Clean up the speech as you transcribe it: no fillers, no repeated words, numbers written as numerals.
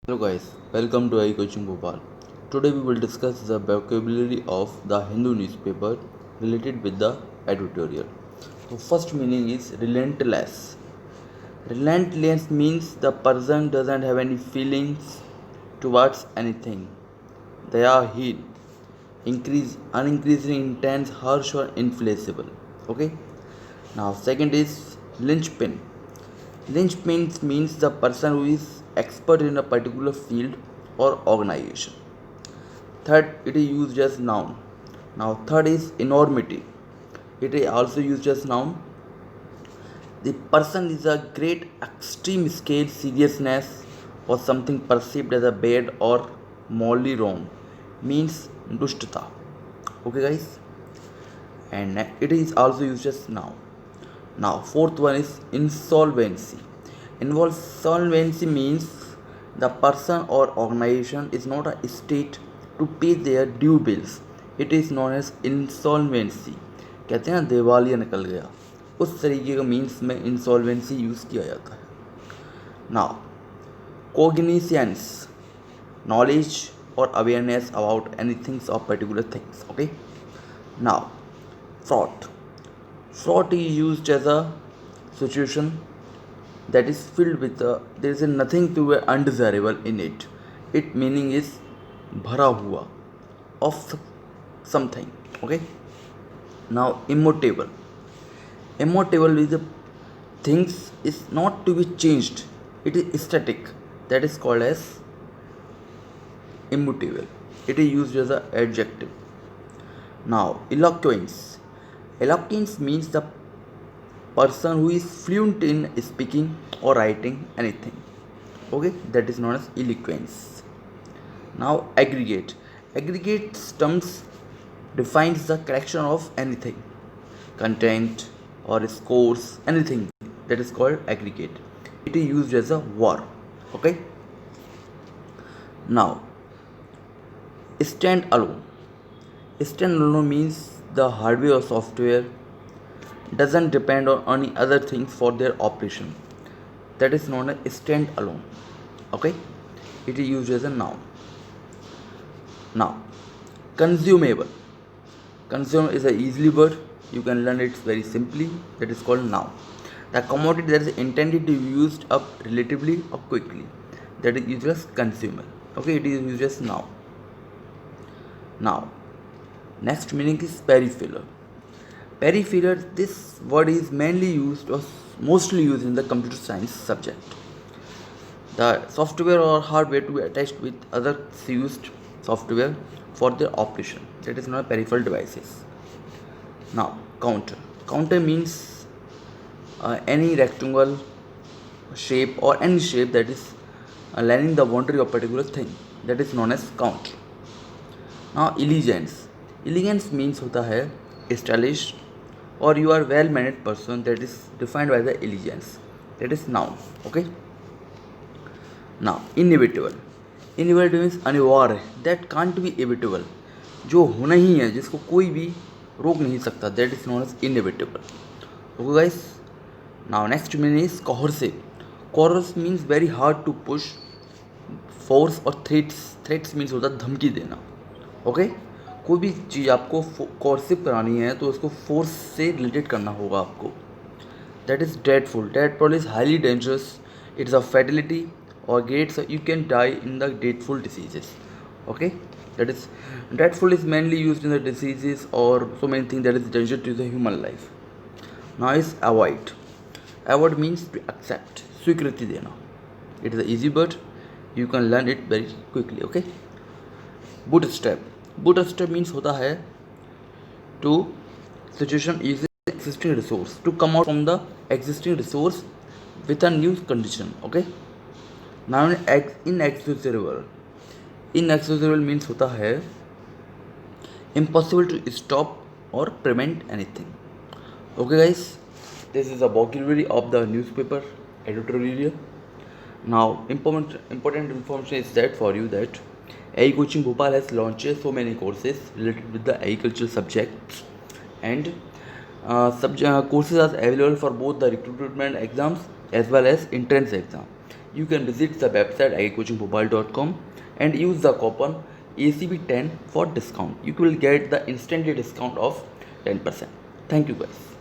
Hello guys, welcome to AI Coaching Bhopal. Today we will discuss the vocabulary of the Hindu newspaper related with the editorial. So first meaning is relentless. Relentless means the person doesn't have any feelings towards anything. They are heat, unincreasing intense, harsh or inflexible. Okay. Now second is linchpin. Linchpin means the person who is expert in a particular field or organization. Third, it is used as noun. Now, third is enormity. It is also used as noun. The person is a great extreme scale seriousness or something perceived as a bad or morally wrong. Means dushtata. Okay, guys? And it is also used as noun. Now, fourth one is insolvency. Insolvency means the person or organization is not a state to pay their due bills. It is known as insolvency. कहते हैं ना दिवालिया निकल गया, उस तरीके का means में इंसॉल्वेंसी यूज़ किया जाता है. Now cognizance, knowledge or awareness about anything or particular things. Okay. Now fraud. Fraud is used as a situation that is filled with there is nothing to be undesirable in it. It meaning is भरा हुआ of something. Okay. Now immutable. Immutable is the things is not to be changed. It is static. That is called as immutable. It is used as an adjective. Now eloquence. Eloquence means the person who is fluent in speaking or writing anything. Okay, that is known as eloquence. Now aggregate. Aggregate terms defines the collection of anything, content or scores, anything, that is called aggregate. It is used as a verb. Okay. Now stand alone. Stand alone means the hardware or software doesn't depend on any other things for their operation. That is known as stand alone. Okay. It is used as a noun. Now consumable. Consume is a easily word. You can learn it very simply. That is called noun. The commodity that is intended to be used up relatively or quickly. That is used as consumer. Okay. It is used as noun. Now next meaning is peripheral. Peripheral, this word is mainly used or mostly used in the computer science subject. The software or hardware to be attached with other used software for their operation. That is not peripheral devices. Now counter. Counter means any rectangle shape or any shape that is lining the boundary of a particular thing. That is known as counter. Now elegance. Elegance means होता है stylish or you are well mannered person. That is defined by the elegance. That is noun. Okay. Now inevitable. Inevitable means अनिवार्य, that can't be evitable, जो होना ही है, जिसको कोई भी रोक नहीं सकता. That is known as inevitable. Okay guys. Now next meaning is coercive. Coercive means very hard to push. Force और threats means होता है धमकी देना. ओके. कोई भी चीज़ आपको कोर्सिव करानी है तो उसको फोर्स से रिलेटेड करना होगा आपको. That is deadful. Deadful is highly dangerous. It's a fatality और gets you can die in the deadful diseases. Okay. That is deadful is mainly use in the diseases और so many thing that is danger to the human life. Now is avoid. Avoid means to accept, स्वीकृति देना. It is a easy word. You can learn it very quickly. Okay. Boot step. Bootstrap means होता है to situation using existing resource, to come out from the existing resource with a new condition. Okay. Now inexcusable. Inexcusable means होता है impossible to stop or prevent anything. Okay guys, this is a vocabulary of the newspaper editorial. Now important information is that for you that AI Coaching Bhopal has launched so many courses related with the agricultural subjects, and courses are available for both the recruitment exams as well as entrance exam. you can visit the website icoachingmobile.com and use the coupon ACB10 for discount. You will get the instantly discount of 10%. Thank you guys.